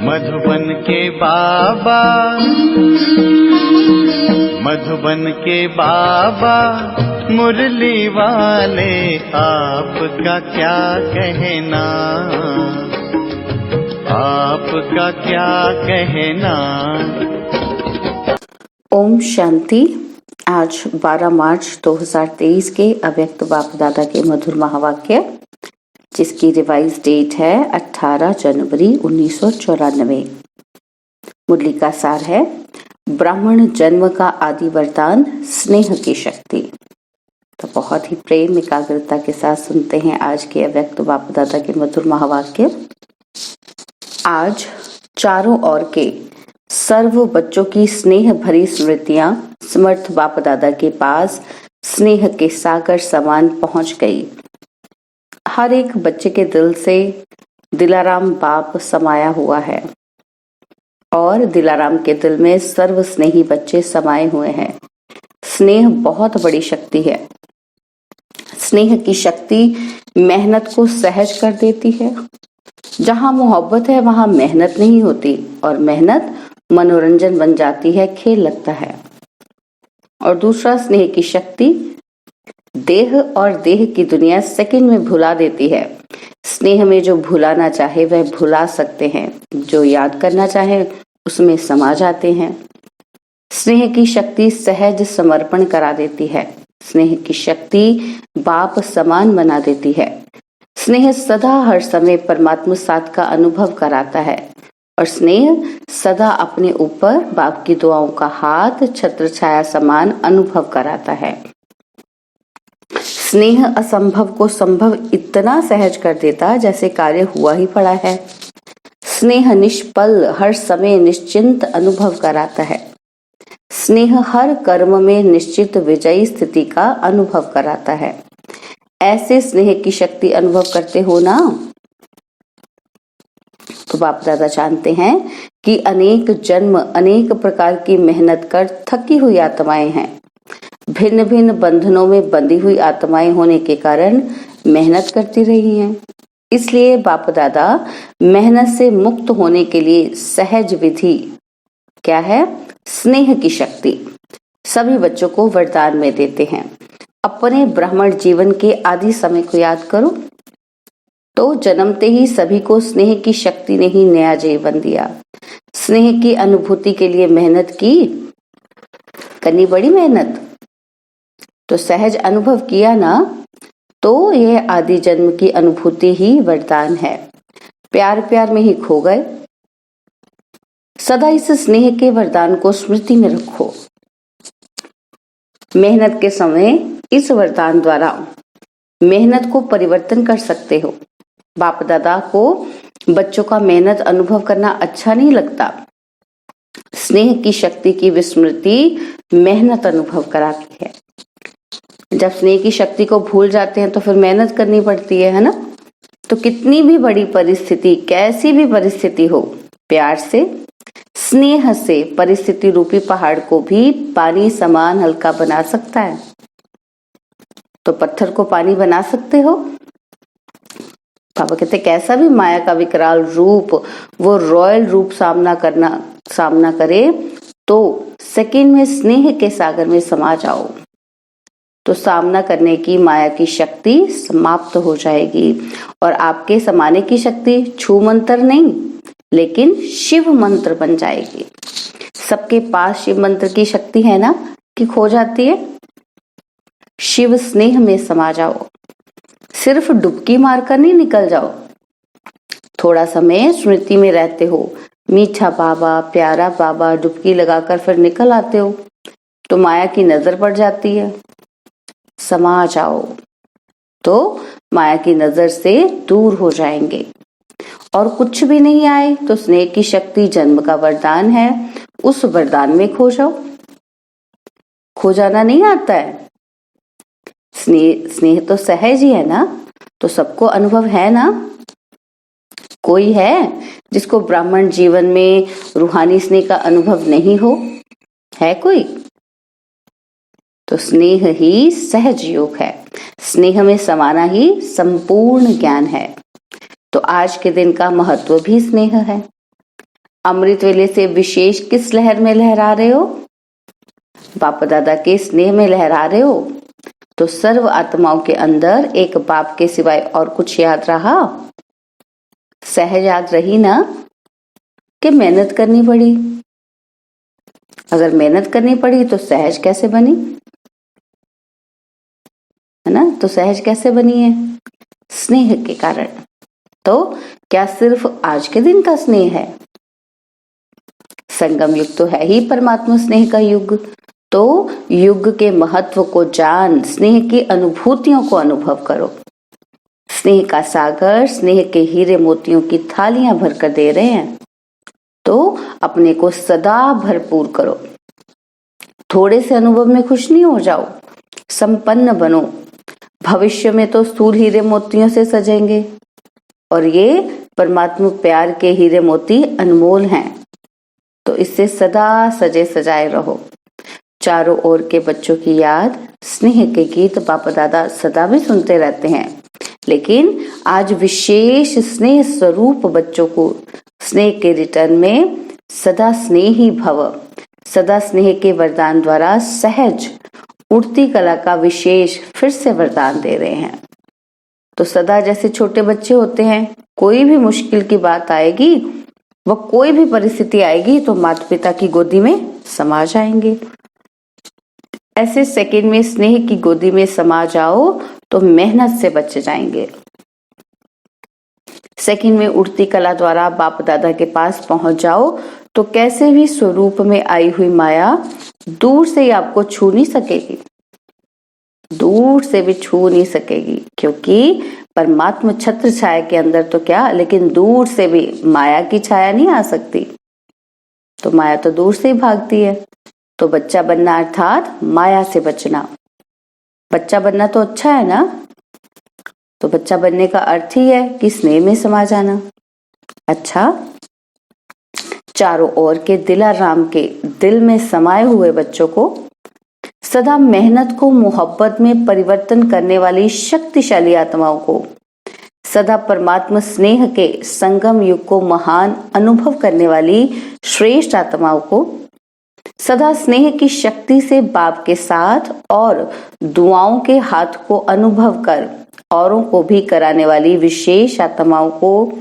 मधुबन के बाबा, मधुबन के बाबा मुरली वाले, आपका क्या कहना, आपका क्या कहना। ओम शांति। आज 12 मार्च 2023 के अव्यक्त बाप दादा के मधुर महावाक्य, जिसकी रिवाइज डेट है 18 जनवरी 1994। मुरली का सार है, ब्राह्मण जन्म का आदि वरदान स्नेह की शक्ति। तो बहुत ही प्रेम एकाग्रता के साथ सुनते हैं आज के अव्यक्त बाप दादा के मधुर महावाक्य। आज चारों ओर के सर्व बच्चों की स्नेह भरी स्मृतियां समर्थ बाप दादा के पास स्नेह के सागर समान पहुंच गई। हर एक बच्चे के दिल से दिलाराम बाप समाया हुआ है और दिलाराम के दिल में सर्व स्नेही बच्चे समाये हुए हैं। स्नेह बहुत बड़ी शक्ति है। स्नेह की शक्ति मेहनत को सहज कर देती है। जहां मोहब्बत है वहां मेहनत नहीं होती और मेहनत मनोरंजन बन जाती है, खेल लगता है। और दूसरा, स्नेह की शक्ति देह और देह की दुनिया सेकंड में भुला देती है। स्नेह में जो भुलाना चाहे वह भुला सकते हैं, जो याद करना चाहे उसमें समा जाते हैं। स्नेह की शक्ति सहज समर्पण करा देती है। स्नेह की शक्ति बाप समान बना देती है। स्नेह सदा हर समय परमात्मा साथ का अनुभव कराता है और स्नेह सदा अपने ऊपर बाप की दुआओं का हाथ छत्र छाया समान अनुभव कराता है। स्नेह असंभव को संभव इतना सहज कर देता जैसे कार्य हुआ ही पड़ा है। स्नेह निष्पल हर समय निश्चिंत अनुभव कराता है। स्नेह हर कर्म में निश्चित विजयी स्थिति का अनुभव कराता है। ऐसे स्नेह की शक्ति अनुभव करते हो ना, तो बाप दादा जानते हैं कि अनेक जन्म अनेक प्रकार की मेहनत कर थकी हुई आत्माएं हैं। भिन्न भिन्न बंधनों में बंधी हुई आत्माएं होने के कारण मेहनत करती रही हैं। इसलिए बाप दादा मेहनत से मुक्त होने के लिए सहज विधि क्या है, स्नेह की शक्ति सभी बच्चों को वरदान में देते हैं। अपने ब्राह्मण जीवन के आदि समय को याद करो तो जन्मते ही सभी को स्नेह की शक्ति ने ही नया जीवन दिया। स्नेह की अनुभूति के लिए मेहनत की, करनी बड़ी मेहनत, तो सहज अनुभव किया ना, तो यह आदि जन्म की अनुभूति ही वरदान है। प्यार प्यार में ही खो गए। सदा इस स्नेह के वरदान को स्मृति में रखो। मेहनत के समय इस वरदान द्वारा मेहनत को परिवर्तन कर सकते हो। बाप दादा को बच्चों का मेहनत अनुभव करना अच्छा नहीं लगता। स्नेह की शक्ति की विस्मृति मेहनत अनुभव कराती है। जब स्नेह की शक्ति को भूल जाते हैं तो फिर मेहनत करनी पड़ती है ना। तो कितनी भी बड़ी परिस्थिति, कैसी भी परिस्थिति हो, प्यार से स्नेह से परिस्थिति रूपी पहाड़ को भी पानी समान हल्का बना सकता है। तो पत्थर को पानी बना सकते हो। पापा कहते कैसा भी माया का विकराल रूप वो रॉयल रूप सामना करे तो सेकंड में स्नेह के सागर में समा जाओ, तो सामना करने की माया की शक्ति समाप्त हो जाएगी और आपके समाने की शक्ति छू मंत्र नहीं लेकिन शिव मंत्र बन जाएगी। सबके पास शिव मंत्र की शक्ति है ना कि खो जाती है। शिव स्नेह में समा जाओ। सिर्फ डुबकी मारकर नहीं निकल जाओ। थोड़ा समय स्मृति में रहते हो, मीठा बाबा, प्यारा बाबा, डुबकी लगाकर फिर निकल आते हो तो माया की नजर पड़ जाती है। समा जाओ तो माया की नजर से दूर हो जाएंगे। और कुछ भी नहीं आए तो स्नेह की शक्ति जन्म का वरदान है, उस वरदान में खो जाओ। खो जाना नहीं आता है। स्नेह तो सहज ही है ना, तो सबको अनुभव है ना। कोई है जिसको ब्राह्मण जीवन में रूहानी स्नेह का अनुभव नहीं हो? है कोई? तो स्नेह ही सहज योग है। स्नेह में समाना ही संपूर्ण ज्ञान है। तो आज के दिन का महत्व भी स्नेह है। अमृत वेले से विशेष किस लहर में लहरा रहे हो? बाप दादा के स्नेह में लहरा रहे हो। तो सर्व आत्माओं के अंदर एक बाप के सिवाय और कुछ याद रहा? सहज याद रही ना कि मेहनत करनी पड़ी? अगर मेहनत करनी पड़ी तो सहज कैसे बनी, है ना? तो सहज कैसे बनी है? स्नेह के कारण। तो क्या सिर्फ आज के दिन का स्नेह है? संगम युग तो है ही परमात्मा स्नेह का युग। तो युग के महत्व को जान, स्नेह की अनुभूतियों को अनुभव करो। स्नेह का सागर, स्नेह के हीरे मोतियों की थालियां भरकर दे रहे हैं। तो अपने को सदा भरपूर करो। थोड़े से अनुभव में खुश नहीं हो जाओ, संपन्न बनो। भविष्य में तो स्थूल हीरे मोतियों से सजेंगे और ये परमात्मा प्यार के हीरे मोती अनमोल हैं। तो इससे सदा सजे सजाए रहो। चारों ओर के बच्चों की याद, स्नेह के गीत बाप दादा सदा भी सुनते रहते हैं, लेकिन आज विशेष स्नेह स्वरूप बच्चों को स्नेह के रिटर्न में सदा स्नेही भव, सदा स्नेह के वरदान द्वारा सहज उड़ती कला का विशेष फिर से वरदान दे रहे हैं। तो सदा जैसे छोटे बच्चे होते हैं, कोई भी मुश्किल की बात आएगी, वह कोई भी परिस्थिति आएगी तो माता पिता की गोदी में समा जाएंगे। ऐसे सेकंड में स्नेह की गोदी में समा जाओ तो मेहनत से बच जाएंगे। सेकंड में उड़ती कला द्वारा बाप दादा के पास पहुंच जाओ तो कैसे भी स्वरूप में आई हुई माया दूर से ही आपको छू नहीं सकेगी, दूर से भी छू नहीं सकेगी, क्योंकि परमात्मा छत्र छाया के अंदर तो क्या, लेकिन दूर से भी माया की छाया नहीं आ सकती। तो माया तो दूर से ही भागती है। तो बच्चा बनना अर्थात माया से बचना। बच्चा बनना तो अच्छा है ना? तो बच्चा बनने का अर्थ ही है कि स्नेह में समा जाना। अच्छा, चारों ओर के दिलाराम के दिल में समाये हुए बच्चों को सदा मेहनत को मोहब्बत में परिवर्तन करने वाली शक्तिशाली आत्माओं को, सदा परमात्मा स्नेह के संगम युग को महान अनुभव करने वाली श्रेष्ठ आत्माओं को, सदा स्नेह की शक्ति से बाप के साथ और दुआओं के हाथ को अनुभव कर औरों को भी कराने वाली विशेष आत्माओं को,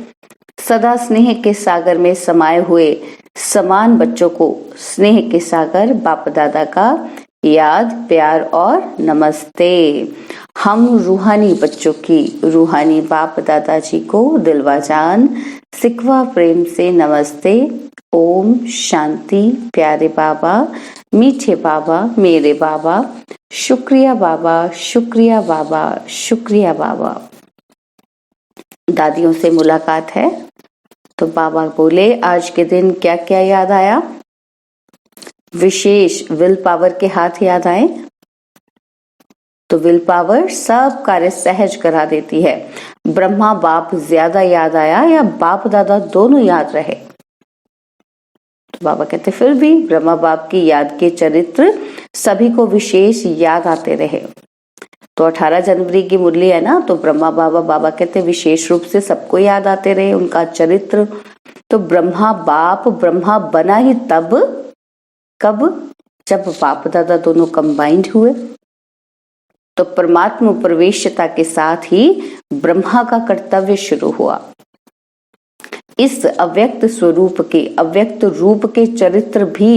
सदा स्नेह के सागर में समाये हुए समान बच्चों को स्नेह के सागर बाप दादा का याद, प्यार और नमस्ते। हम रूहानी बच्चों की रूहानी बाप दादाजी को दिलवा जान सिकवा प्रेम से नमस्ते। ओम शांति। प्यारे बाबा, मीठे बाबा, मेरे बाबा, शुक्रिया बाबा, शुक्रिया बाबा, शुक्रिया बाबा। दादियों से मुलाकात है तो बाबा बोले, आज के दिन क्या क्या याद आया? विशेष विल पावर के हाथ याद आए। तो विल पावर सब कार्य सहज करा देती है। ब्रह्मा बाप ज्यादा याद आया या बाप दादा दोनों याद रहे? तो बाबा कहते फिर भी ब्रह्मा बाप की याद के चरित्र सभी को विशेष याद आते रहे। तो 18 जनवरी की मुरली है ना, तो ब्रह्मा बाबा कहते विशेष रूप से सबको याद आते रहे, उनका चरित्र। तो ब्रह्मा बाप ब्रह्मा बना ही तब, कब? जब बाप दादा दोनों कंबाइंड हुए। तो परमात्मा प्रवेशता के साथ ही ब्रह्मा का कर्तव्य शुरू हुआ। इस अव्यक्त स्वरूप के अव्यक्त रूप के चरित्र भी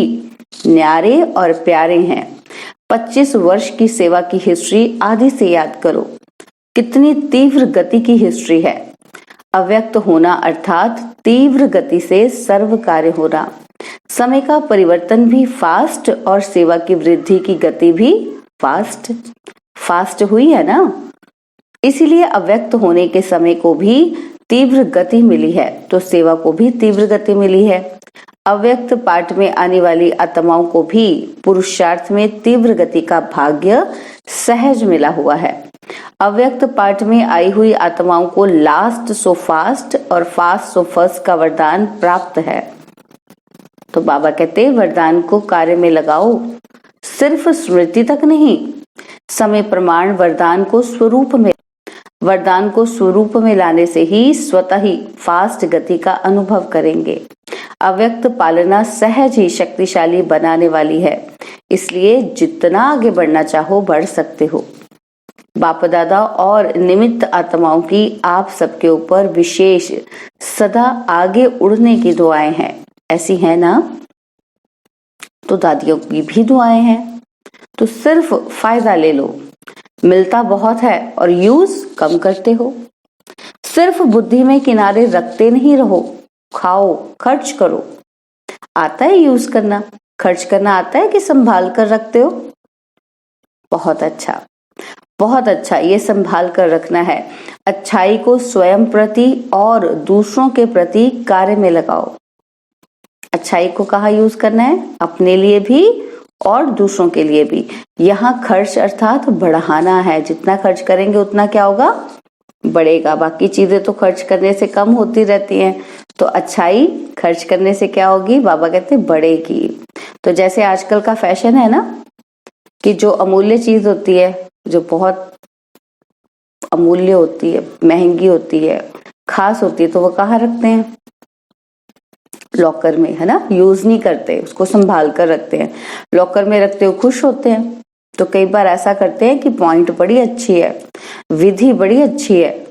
न्यारे और प्यारे हैं। 25 वर्ष की सेवा की हिस्ट्री आदि से याद करो, कितनी तीव्र गति की हिस्ट्री है। अव्यक्त होना अर्थात तीव्र गति से सर्व कार्य होना। समय का परिवर्तन भी फास्ट और सेवा की वृद्धि की गति भी फास्ट हुई है ना। इसीलिए अव्यक्त होने के समय को भी तीव्र गति मिली है, तो सेवा को भी तीव्र गति मिली है। अव्यक्त पाठ में आने वाली आत्माओं को भी पुरुषार्थ में तीव्र गति का भाग्य सहज मिला हुआ है। अव्यक्त पाठ में आई हुई आत्माओं को लास्ट सो फास्ट और फास्ट सो फर्स्ट का वरदान प्राप्त है। तो बाबा कहते वरदान को कार्य में लगाओ, सिर्फ स्मृति तक नहीं। समय प्रमाण वरदान को स्वरूप में लाने से ही स्वतः ही फास्ट गति का अनुभव करेंगे। अव्यक्त पालना सहज ही शक्तिशाली बनाने वाली है, इसलिए जितना आगे बढ़ना चाहो बढ़ सकते हो। बाप दादा और निमित्त आत्माओं की आप सबके ऊपर विशेष सदा आगे उड़ने की दुआएं हैं। ऐसी है ना? तो दादियों की भी दुआएं हैं, तो सिर्फ फायदा ले लो। मिलता बहुत है और यूज कम करते हो। सिर्फ बुद्धि में किनारे रखते नहीं रहो, खाओ, खर्च करो। आता है यूज करना, खर्च करना आता है कि संभाल कर रखते हो? बहुत अच्छा, बहुत अच्छा, ये संभाल कर रखना है। अच्छाई को स्वयं प्रति और दूसरों के प्रति कार्य में लगाओ। अच्छाई को कहाँ यूज करना है? अपने लिए भी और दूसरों के लिए भी। यहाँ खर्च अर्थात बढ़ाना है। जितना खर्च करेंगे उतना क्या होगा? बढ़ेगा। बाकी चीजें तो खर्च करने से कम होती रहती हैं, तो अच्छाई खर्च करने से क्या होगी? बाबा कहते हैं बढ़ेगी। तो जैसे आजकल का फैशन है ना कि जो अमूल्य चीज होती है, जो बहुत अमूल्य होती है, महंगी होती है, खास होती है, तो वो कहाँ रखते हैं? लॉकर में, है ना? यूज नहीं करते, उसको संभाल कर रखते हैं। लॉकर में रखते हो खुश होते हैं। तो कई बार ऐसा करते हैं कि पॉइंट बड़ी अच्छी है, विधि बड़ी अच्छी है,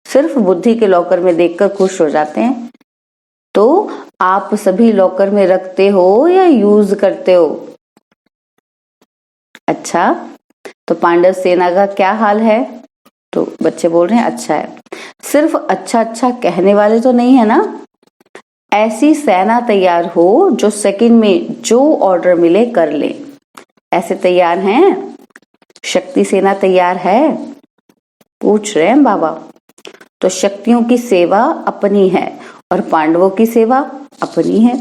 सिर्फ बुद्धि के लॉकर में देखकर खुश हो जाते हैं। तो आप सभी लॉकर में रखते हो या यूज करते हो? अच्छा, तो पांडव सेना का क्या हाल है? तो बच्चे बोल रहे हैं अच्छा है। सिर्फ अच्छा अच्छा कहने वाले तो नहीं है ना? ऐसी सेना तैयार हो जो सेकंड में जो ऑर्डर मिले कर ले। ऐसे तैयार हैं? शक्ति सेना तैयार है? पूछ रहे हैं बाबा। तो शक्तियों की सेवा अपनी है और पांडवों की सेवा अपनी है।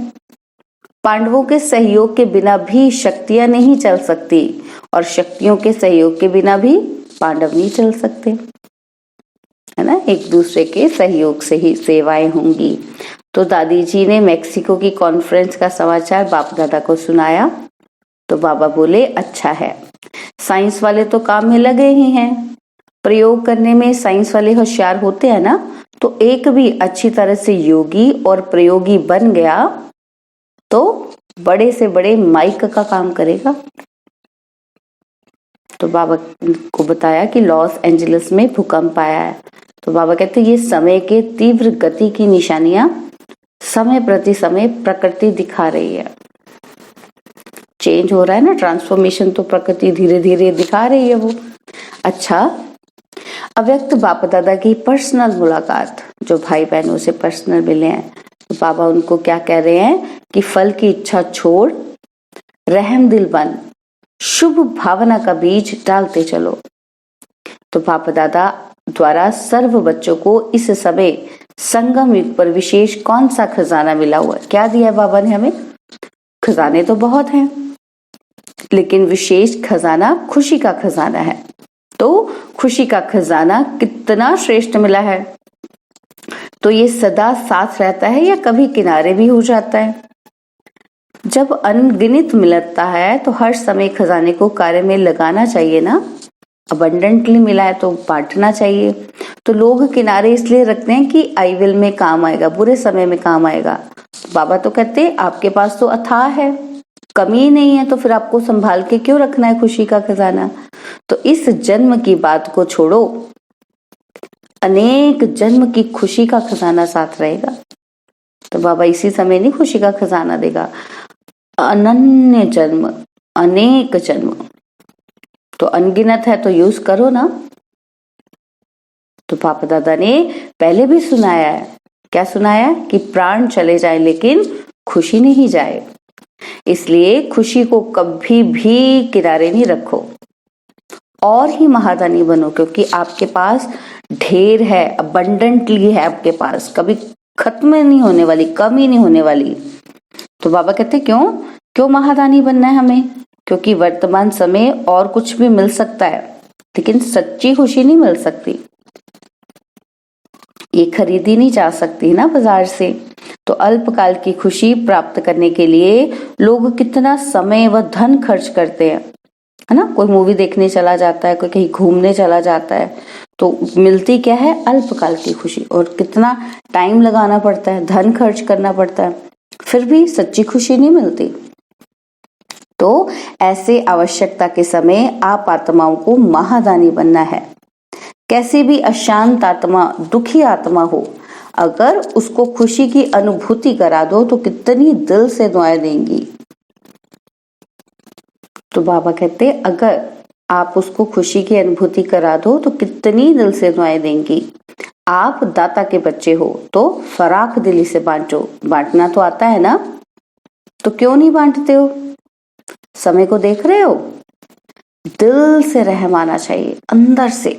पांडवों के सहयोग के बिना भी शक्तियां नहीं चल सकती और शक्तियों के सहयोग के बिना भी पांडव नहीं चल सकते, है ना? एक दूसरे के सहयोग से ही सेवाएं होंगी। तो दादी जी ने मेक्सिको की कॉन्फ्रेंस का समाचार बाप दादा को सुनाया। तो बाबा बोले अच्छा है, साइंस वाले तो काम में लगे ही हैं। प्रयोग करने में साइंस वाले होशियार होते हैं ना, तो एक भी अच्छी तरह से योगी और प्रयोगी बन गया तो बड़े से बड़े माइक का काम करेगा। तो बाबा को बताया कि लॉस एंजलिस में भूकंप आया है। तो बाबा कहते हैं ये समय के तीव्र गति की निशानियां समय प्रति समय प्रकृति दिखा रही है। चेंज हो रहा है ना, ट्रांसफॉर्मेशन तो प्रकृति धीरे धीरे दिखा रही है वो। अच्छा, अव्यक्त बाप दादा की पर्सनल मुलाकात, जो भाई बहनों से पर्सनल मिले हैं, तो बाबा उनको क्या कह रहे हैं कि फल की इच्छा छोड़, रहम दिल बन, शुभ भावना का बीज डालते चलो। तो बाप दादा द्वारा सर्व बच्चों को इस समय संगम युग पर विशेष कौन सा खजाना मिला हुआ है? क्या दिया है बाबा ने हमें? खजाने तो बहुत हैं, लेकिन विशेष खजाना खुशी का खजाना है। तो खुशी का खजाना कितना श्रेष्ठ मिला है? तो ये सदा साथ रहता है या कभी किनारे भी हो जाता है? जब अनगिनत मिलता है तो हर समय खजाने को कार्य में लगाना चाहिए ना। अबंडेंटली मिला है तो बांटना चाहिए। तो लोग किनारे इसलिए रखते हैं कि आई विल में काम आएगा, बुरे समय में काम आएगा। बाबा तो कहते आपके पास तो अथाह है, कमी नहीं है, तो फिर आपको संभाल के क्यों रखना है खुशी का खजाना? तो इस जन्म की बात को छोड़ो, अनेक जन्म की खुशी का खजाना साथ रहेगा। तो बाबा इसी समय नहीं खुशी का खजाना देगा, अनन्य जन्म, अनेक जन्म। तो अनगिनत है तो यूज करो ना। तो पापा दादा ने पहले भी सुनाया है, क्या सुनाया? कि प्राण चले जाए लेकिन खुशी नहीं जाए। इसलिए खुशी को कभी भी किनारे नहीं रखो और ही महादानी बनो, क्योंकि आपके पास ढेर है, अबंडेंटली है आपके पास, कभी खत्म नहीं होने वाली, कमी नहीं होने वाली। तो बाबा कहते क्यों महादानी बनना है हमें? क्योंकि वर्तमान समय और कुछ भी मिल सकता है, लेकिन सच्ची खुशी नहीं मिल सकती, ये खरीदी नहीं जा सकती ना बाजार से। तो अल्पकाल की खुशी प्राप्त करने के लिए लोग कितना समय व धन खर्च करते हैं, है ना? कोई मूवी देखने चला जाता है, कोई कहीं घूमने चला जाता है, तो मिलती क्या है? अल्पकाल की खुशी। और कितना टाइम लगाना पड़ता है, धन खर्च करना पड़ता है। फिर भी सच्ची खुशी नहीं मिलती। तो ऐसे आवश्यकता के समय आप आत्माओं को महादानी बनना है। कैसी भी अशांत आत्मा, दुखी आत्मा हो, अगर उसको खुशी की अनुभूति करा दो तो कितनी दिल से दुआएं देंगी। तो बाबा कहते अगर आप उसको खुशी की अनुभूति करा दो तो कितनी दिल से दुआएं देंगी। आप दाता के बच्चे हो तो फराख दिली से बांटो। बांटना तो आता है ना, तो क्यों नहीं बांटते हो? समय को देख रहे हो, दिल से रहम आना चाहिए अंदर से।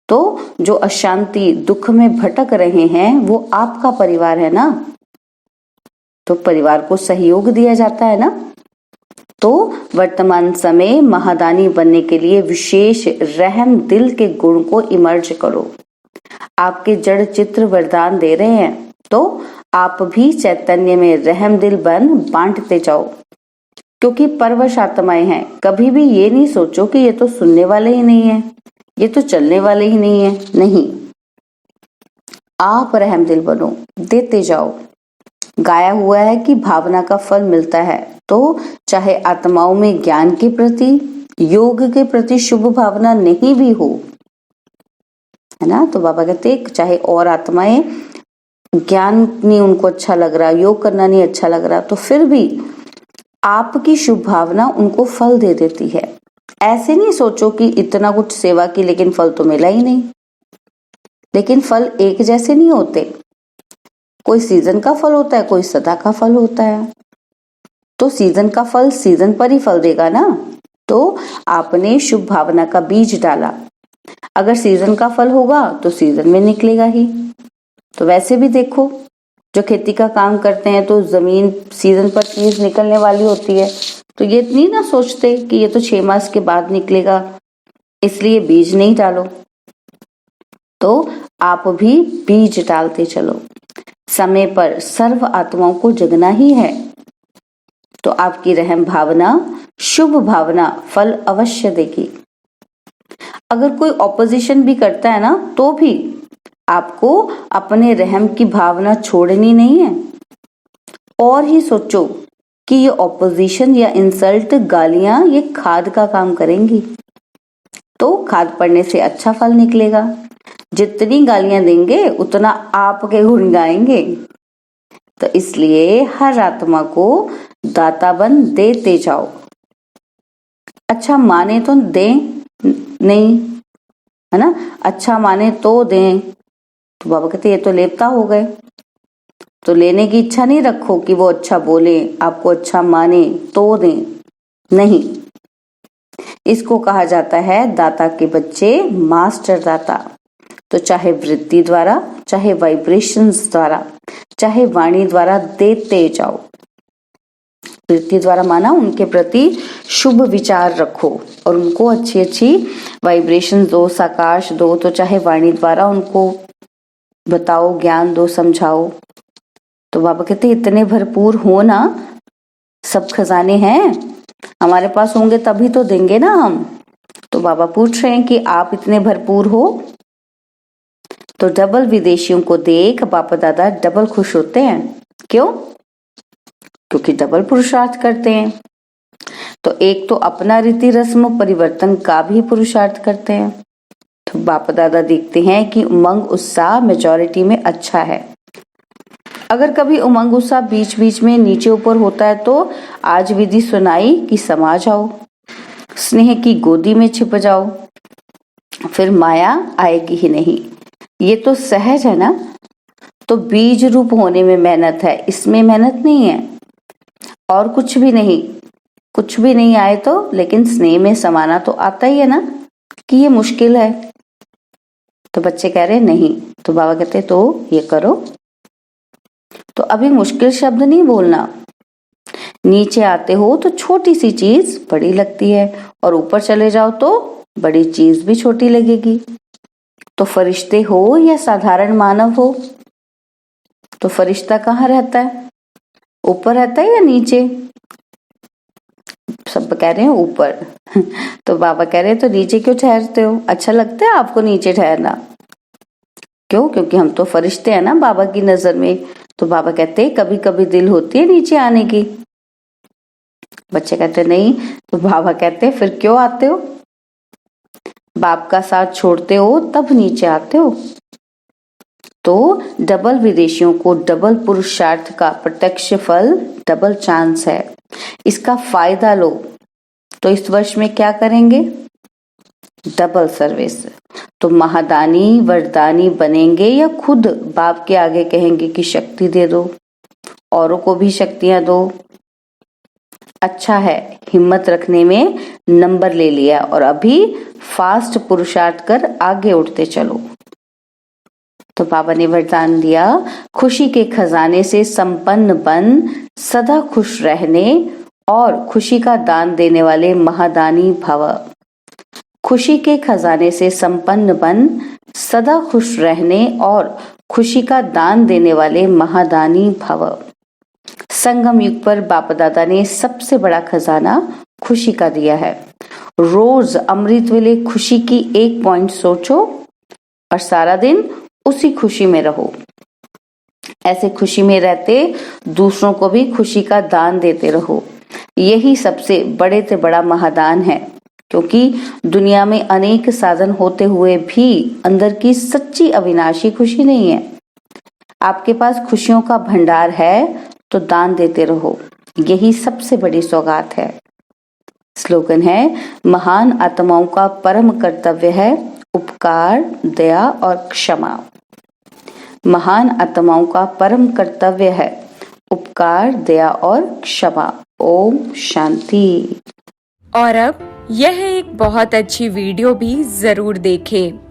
तो जो अशांति, दुख में भटक रहे हैं वो आपका परिवार है ना, तो परिवार को सहयोग दिया जाता है ना। तो वर्तमान समय महादानी बनने के लिए विशेष रहम दिल के गुण को इमर्ज करो। आपके जड़ चित्र वरदान दे रहे हैं, तो आप भी चैतन्य में रहम दिल बन बांटते जाओ। क्योंकि परवश आत्माएं हैं, कभी भी ये नहीं सोचो कि ये तो सुनने वाले ही नहीं है, ये तो चलने वाले ही नहीं है। नहीं, आप रहम दिल बनो, देते जाओ। गाया हुआ है कि भावना का फल मिलता है। तो चाहे आत्माओं में ज्ञान के प्रति, योग के प्रति शुभ भावना नहीं भी हो, है ना, तो बाबा कहते चाहे और आत्माएं ज्ञान नहीं उनको अच्छा लग रहा, योग करना नहीं अच्छा लग रहा, तो फिर भी आपकी शुभ भावना उनको फल दे देती है। ऐसे नहीं सोचो कि इतना कुछ सेवा की लेकिन फल तो मिला ही नहीं। लेकिन फल एक जैसे नहीं होते, कोई सीजन का फल होता है, कोई सदा का फल होता है। तो सीजन का फल सीजन पर ही फल देगा ना। तो आपने शुभ भावना का बीज डाला, अगर सीजन का फल होगा तो सीजन में निकलेगा ही। तो वैसे भी देखो, जो खेती का काम करते हैं तो जमीन सीजन पर चीज निकलने वाली होती है, तो ये नहीं ना सोचते कि ये तो 6 मास के बाद निकलेगा, इसलिए बीज नहीं डालो। तो आप भी बीज डालते चलो। समय पर सर्व आत्माओं को जगना ही है। तो आपकी रहम भावना, शुभ भावना फल अवश्य देगी। अगर कोई ऑपोजिशन भी करता है ना, तो भी आपको अपने रहम की भावना छोड़नी नहीं है। और ही सोचो कि ये ऑपोजिशन या इंसल्ट, गालियां, ये खाद का काम करेंगी। तो खाद पड़ने से अच्छा फल निकलेगा। जितनी गालियां देंगे उतना आपके गुण गाएंगे। तो इसलिए हर आत्मा को दाता बन देते जाओ। अच्छा माने तो दें नहीं, है ना, अच्छा माने तो दें। तो बाबा कहते ये तो लेपता हो गए। तो लेने की इच्छा नहीं रखो कि वो अच्छा बोले, आपको अच्छा माने तो दें, नहीं। इसको कहा जाता है दाता के बच्चे मास्टर दाता। तो चाहे वृत्ति द्वारा, चाहे वाइब्रेशंस द्वारा, चाहे वाणी द्वारा देते जाओ। वृत्ति द्वारा माना उनके प्रति शुभ विचार रखो और उनको अच्छी अच्छी वाइब्रेशन दो, साकाश दो। तो चाहे वाणी द्वारा उनको बताओ, ज्ञान दो, समझाओ। तो बाबा कहते इतने भरपूर हो ना, सब खजाने हैं हमारे पास, होंगे तभी तो देंगे ना हम। तो बाबा पूछ रहे हैं कि आप इतने भरपूर हो। तो डबल विदेशियों को देख बापा दादा डबल खुश होते हैं। क्यों? क्योंकि डबल पुरुषार्थ करते हैं। तो एक तो अपना रीति रस्म परिवर्तन का भी पुरुषार्थ करते हैं। तो बापा दादा देखते हैं कि उमंग उत्साह मेजॉरिटी में अच्छा है। अगर कभी उमंग उत्साह बीच बीच में नीचे ऊपर होता है तो आज विधि सुनाई कि समा जाओ, स्नेह की गोदी में छिप जाओ, फिर माया आएगी ही नहीं। ये तो सहज है ना। तो बीज रूप होने में मेहनत है, इसमें मेहनत नहीं है और कुछ भी नहीं। कुछ भी नहीं आए तो, लेकिन स्नेह में समाना तो आता ही है ना, कि ये मुश्किल है। तो बच्चे कह रहे नहीं, तो बाबा कहते तो ये करो। तो अभी मुश्किल शब्द नहीं बोलना। नीचे आते हो तो छोटी सी चीज बड़ी लगती है और ऊपर चले जाओ तो बड़ी चीज भी छोटी लगेगी। तो फरिश्ते हो या साधारण मानव हो, तो फरिश्ता कहाँ रहता है? ऊपर रहता है या नीचे? सब कह रहे हैं ऊपर। तो बाबा कह रहे हैं तो नीचे क्यों ठहरते हो? अच्छा लगता है आपको नीचे ठहरना? क्यों? क्योंकि हम तो फरिश्ते हैं ना बाबा की नजर में। तो बाबा कहते कभी कभी दिल होती है नीचे आने की। बच्चे कहते नहीं। तो बाबा कहते फिर क्यों आते हो? बाप का साथ छोड़ते हो तब नीचे आते हो। तो डबल विदेशियों को डबल पुरुषार्थ का प्रत्यक्ष फल डबल चांस है, इसका फायदा लो। तो इस वर्ष में क्या करेंगे? Double service. तो महादानी वरदानी बनेंगे या खुद बाप के आगे कहेंगे कि शक्ति दे दो, औरों को भी शक्तियां दो? अच्छा है, हिम्मत रखने में नंबर ले लिया और अभी फास्ट पुरुषार्थ कर आगे उठते चलो। तो बाबा ने वरदान दिया, खुशी के खजाने से संपन्न बन, सदा खुश रहने और खुशी का दान देने वाले महादानी भव। खुशी के खजाने से संपन्न बन, सदा खुश रहने और खुशी का दान देने वाले महादानी भव। संगम युग पर बाप दादा ने सबसे बड़ा खजाना खुशी का दिया है। रोज अमृत वेले खुशी की एक पॉइंट सोचो और सारा दिन उसी खुशी में रहो। ऐसे खुशी में रहते दूसरों को भी खुशी का दान देते रहो। यही सबसे बड़े से बड़ा महादान है, क्योंकि दुनिया में अनेक साधन होते हुए भी अंदर की सच्ची अविनाशी खुशी नहीं है। आपके पास खुशियों का भंडार है तो दान देते रहो, यही सबसे बड़ी सौगात है। स्लोगन है, महान आत्माओं का परम कर्तव्य है उपकार, दया और क्षमा। महान आत्माओं का परम कर्तव्य है उपकार, दया और क्षमा। ओम शांति। और अब यह एक बहुत अच्छी वीडियो भी जरूर देखें।